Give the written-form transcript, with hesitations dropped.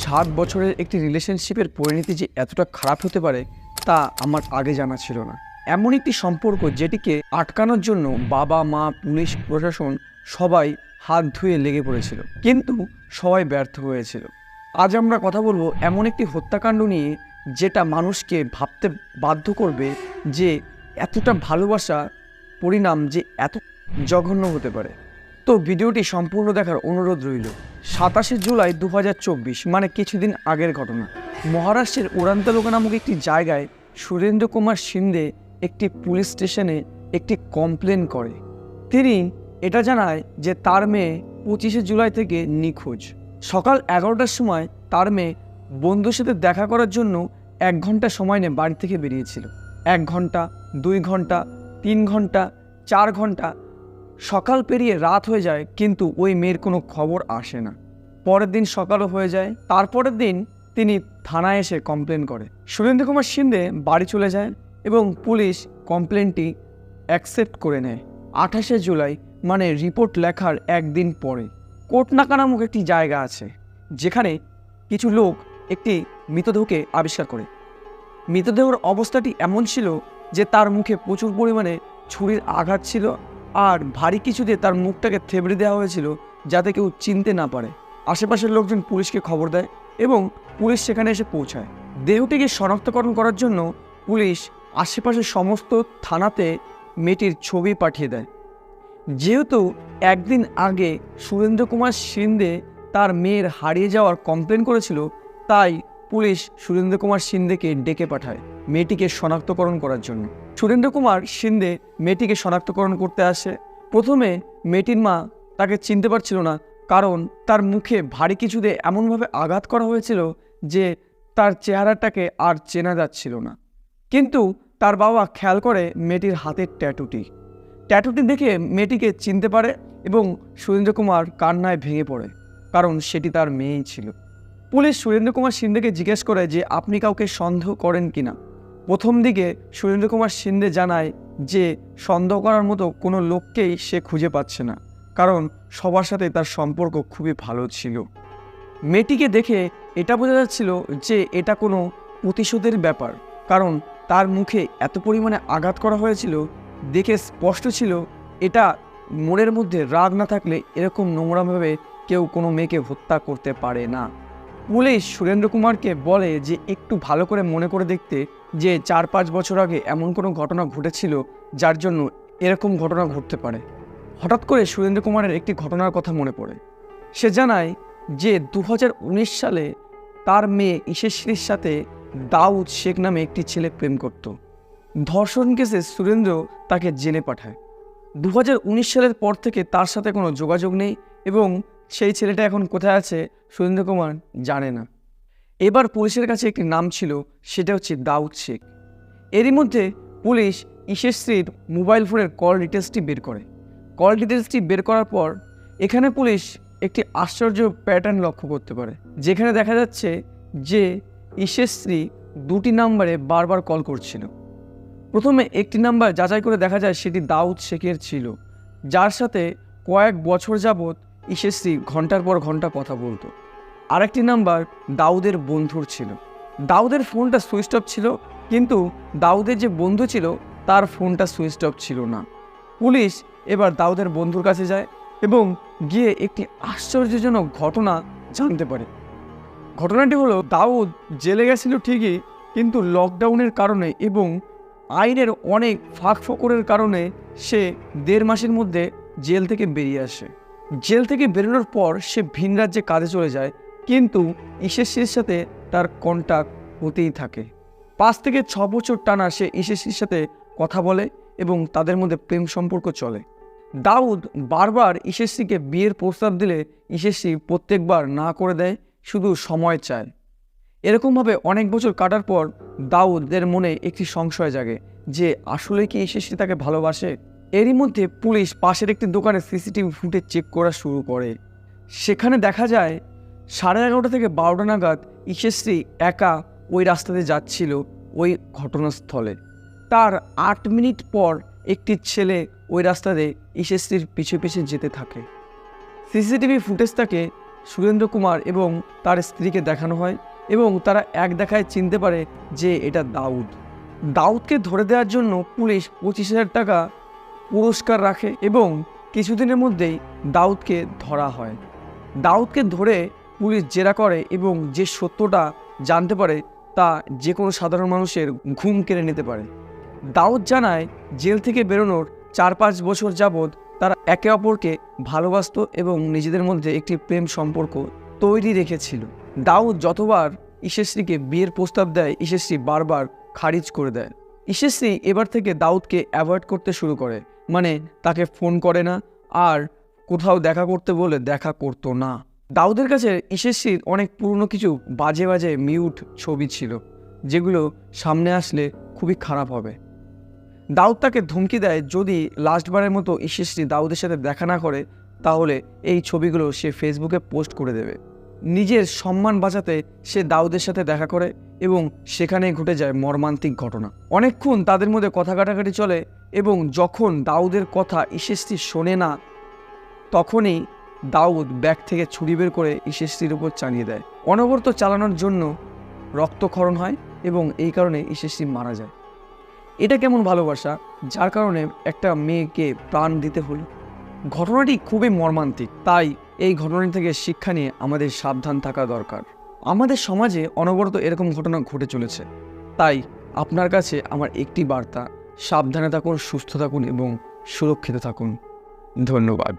7 বছরের একটি রিলেশনশিপের পরিণতি যে এতটা খারাপ হতে পারে তা আমার আগে জানা ছিল না। এমন একটি সম্পর্ক যেটিকে আটকানোর জন্য বাবা মা পুলিশ প্রশাসন সবাই হাত ধুয়ে লেগে পড়েছিল, কিন্তু সবাই ব্যর্থ হয়েছিল। আজ আমরা কথা বলবো এমন একটি হত্যাকাণ্ড নিয়ে যেটা মানুষকে ভাবতে বাধ্য করবে যে এতটা ভালোবাসা পরিণাম যে এত জঘন্য হতে পারে। তো ভিডিওটি সম্পূর্ণ দেখার অনুরোধ রইল। 27 জুলাই 2024, মানে কিছুদিন আগের ঘটনা। মহারাষ্ট্রের উড়ান্তালুকা নামক একটি জায়গায় সুরেন্দ্র কুমার শিন্দে একটি পুলিশ স্টেশনে একটি কমপ্লেন করে। তিনি এটা জানায় যে তার মেয়ে 25 জুলাই থেকে নিখোঁজ। সকাল 11টার সময় তার মেয়ে বন্ধুর সাথে দেখা করার জন্য 1 ঘন্টা সময় নিয়ে বাড়ি থেকে বেরিয়েছিল। 1 ঘন্টা, 2 ঘন্টা, 3 ঘন্টা, 4 ঘন্টা, সকাল পেরিয়ে রাত হয়ে যায়, কিন্তু ওই মেয়ের কোনো খবর আসে না। পরের দিন সকালও হয়ে যায়। তারপরের দিন তিনি থানায় এসে কমপ্লেন করে। সুরেন্দ্র কুমার শিন্দে বাড়ি চলে যায় এবং পুলিশ কমপ্লেনটি অ্যাকসেপ্ট করে নেয়। 28 জুলাই, মানে রিপোর্ট লেখার একদিন পরে, কোটনাকা নামক একটি জায়গা আছে যেখানে কিছু লোক একটি মৃতদেহকে আবিষ্কার করে। মৃতদেহের অবস্থাটি এমন ছিল যে তার মুখে প্রচুর পরিমাণে ছুরির আঘাত ছিল, আর ভারী কিছু দিয়ে তার মুখটাকে থেবড়ে দেওয়া হয়েছিল যাতে কেউ চিনতে না পারে। আশেপাশের লোকজন পুলিশকে খবর দেয় এবং পুলিশ সেখানে এসে পৌঁছায়। দেহটিকে শনাক্তকরণ করার জন্য পুলিশ আশেপাশের সমস্ত থানাতে মেয়েটির ছবি পাঠিয়ে দেয়। যেহেতু একদিন আগে সুরেন্দ্র কুমার শিন্দে তার মেয়ের হারিয়ে যাওয়ার কমপ্লেন করেছিল, তাই পুলিশ সুরেন্দ্র কুমার শিন্দেকে ডেকে পাঠায় মেয়েটিকে শনাক্তকরণ করার জন্য। সুরেন্দ্র কুমার শিন্দে মেয়েটিকে শনাক্তকরণ করতে আসে। প্রথমে মেয়েটির মা তাকে চিনতে পারছিল না, কারণ তার মুখে ভারী কিছু দিয়ে এমনভাবে আঘাত করা হয়েছিল যে তার চেহারাটাকে আর চেনা যাচ্ছিল না। কিন্তু তার বাবা খেয়াল করে মেয়েটির হাতের ট্যাটুটি দেখে মেয়েটিকে চিনতে পারে এবং সুরেন্দ্র কুমার কান্নায় ভেঙে পড়ে, কারণ সেটি তার মেয়েই ছিল। পুলিশ সুরেন্দ্র কুমার শিন্দেকে জিজ্ঞেস করে যে আপনি কাউকে সন্দেহ করেন কিনা। প্রথম দিকে সুরেন্দ্র কুমার শিন্দে জানায় যে সন্দেহ করার মতো কোনো লোককেই সে খুঁজে পাচ্ছে না, কারণ সবার সাথে তার সম্পর্ক খুবই ভালো ছিল। মেয়েটিকে দেখে এটা বোঝা যাচ্ছিল যে এটা কোনো প্রতিশোধের ব্যাপার, কারণ তার মুখে এত পরিমাণে আঘাত করা হয়েছিল, দেখে স্পষ্ট ছিল এটা মনের মধ্যে রাগ না থাকলে এরকম নোংরাভাবে কেউ কোনো মেয়েকে হত্যা করতে পারে না। পুলিশ সুরেন্দ্র কুমারকে বলে যে একটু ভালো করে মনে করে দেখতে যে 4-5 বছর আগে এমন কোনো ঘটনা ঘটেছিল যার জন্য এরকম ঘটনা ঘটতে পারে। হঠাৎ করে সুরেন্দ্র কুমারের একটি ঘটনার কথা মনে পড়ে। সে জানায় যে 2019 সালে তার মেয়ে ইশেশ্রীর সাথে দাউদ শেখ নামে একটি ছেলে প্রেম করত। ধর্ষণ কেসে সুরেন্দ্র তাকে জেলে পাঠায়। 2019 সালের পর থেকে তার সাথে কোনো যোগাযোগ নেই এবং সেই ছেলেটা এখন কোথায় আছে সুরেন্দ্র কুমার জানে না। এবার পুলিশের কাছে একটি নাম ছিল, সেটা হচ্ছে দাউদ শেখ। এরই মধ্যে পুলিশ ইশেশ্রীর মোবাইল ফোনের কল ডিটেলসটি বের করে। কল ডিটেলসটি বের করার পর এখানে পুলিশ একটি আশ্চর্য প্যাটার্ন লক্ষ্য করতে পারে, যেখানে দেখা যাচ্ছে যে ইশেশ্রী 2টি নাম্বারে বারবার কল করছিল। প্রথমে একটি নাম্বার যাচাই করে দেখা যায় সেটি দাউদ শেখের ছিল, যার সাথে কয়েক বছর যাবৎ ইশেশ্রী ঘন্টার পর ঘন্টা কথা বলতো। আরেকটি নাম্বার দাউদের বন্ধুর ছিল। দাউদের ফোনটা সুইচ অফ ছিল, কিন্তু দাউদের যে বন্ধু ছিল তার ফোনটা সুইচ অফ ছিল না। পুলিশ এবার দাউদের বন্ধুর কাছে যায় এবং গিয়ে একটি আশ্চর্যজনক ঘটনা জানতে পারে। ঘটনাটি হলো, দাউদ জেলে গেছিল ঠিকই, কিন্তু লকডাউনের কারণে এবং আইনের অনেক ফাঁক ফোকরের কারণে সে 1.5 মাসের মধ্যে জেল থেকে বেরিয়ে আসে। জেল থেকে বেরোনোর পর সে ভিন রাজ্যে কাজে চলে যায়, কিন্তু ইশেশ্রীর সাথে তার কন্ট্যাক্ট হতেই থাকে। 5 থেকে 6 বছর টানা সে ইশেশ্রীর সাথে কথা বলে এবং তাদের মধ্যে প্রেম সম্পর্ক চলে। দাউদ বারবার ইশেশ্রীকে বিয়ের প্রস্তাব দিলে ইশেশ্রী প্রত্যেকবার না করে দেয়, শুধু সময় চায়। এরকমভাবে অনেক বছর কাটার পর দাউদের মনে একটি সংশয় জাগে যে আসলে কি ইশেশ্রী তাকে ভালোবাসে। এরই মধ্যে পুলিশ পাশের একটি দোকানে সিসিটিভি ফুটেজ চেক করা শুরু করে। সেখানে দেখা যায় 11:30 থেকে 12টা নাগাদ ইশেশ্রী একা ওই রাস্তাতে যাচ্ছিল ওই ঘটনাস্থলে। তার 8 মিনিট পর একটি ছেলে ওই রাস্তাতে ইশেশ্রীর পিছু পিছু যেতে থাকে। সিসিটিভি ফুটেজটাকে সুরেন্দ্র কুমার এবং তার স্ত্রীকে দেখানো হয় এবং তারা এক দেখায় চিনতে পারে যে এটা দাউদ। দাউদকে ধরে দেওয়ার জন্য পুলিশ 25,000 টাকা পুরস্কার রাখে এবং কিছুদিনের মধ্যেই দাউদকে ধরা হয়। দাউদকে ধরে পুলিশ জেরা করে এবং যে সত্যটা জানতে পারে তা যে কোনো সাধারণ মানুষের ঘুম কেড়ে নিতে পারে। দাউদ জানায় জেল থেকে বেরোনোর 4-5 বছর যাবৎ তারা একে অপরকে ভালোবাসতো এবং নিজেদের মধ্যে একটি প্রেম সম্পর্ক তৈরি রেখেছিল। দাউদ যতবার ইশেশ্রীকে বিয়ের প্রস্তাব দেয়, ইশেশ্রী বারবার খারিজ করে দেয়। ইশেশ্রী এবার থেকে দাউদকে অ্যাভয়েড করতে শুরু করে, মানে তাকে ফোন করে না আর কোথাও দেখা করতে বলে দেখা করতো না। দাউদের কাছে ইশেশ্রীর অনেক পুরনো কিছু বাজে বাজে মিউট ছবি ছিল, যেগুলো সামনে আসলে খুবই খারাপ হবে। দাউদ তাকে ধমকি দেয় যদি লাস্টবারের মতো ইশেশ্রী দাউদের সাথে দেখা না করে তাহলে এই ছবিগুলো সে ফেসবুকে পোস্ট করে দেবে। নিজের সম্মান বাঁচাতে সে দাউদের সাথে দেখা করে এবং সেখানে ঘটে যায় মর্মান্তিক ঘটনা। অনেকক্ষণ তাদের মধ্যে কথা কাটাকাটি চলে এবং যখন দাউদের কথা ইশেশ্রী শোনে না তখনই দাউদ ব্যাগ থেকে ছুরি বের করে ইশেশ্রীর উপর চালিয়ে দেয়। অনবরত চালানোর জন্য রক্তক্ষরণ হয় এবং এই কারণে ইশেশ্রী মারা যায়। এটা কেমন ভালোবাসা যার কারণে একটা মেয়েকে প্রাণ দিতে হলো? ঘটনাটি খুবই মর্মান্তিক, তাই এই ঘটনা থেকে শিক্ষা নিয়ে আমাদের সাবধান থাকা দরকার। আমাদের সমাজে অনবরত এরকম ঘটনা ঘটে চলেছে, তাই আপনার কাছে আমার একটি বার্তা: সাবধানে থাকুন, সুস্থ থাকুন এবং সুরক্ষিত থাকুন। ধন্যবাদ।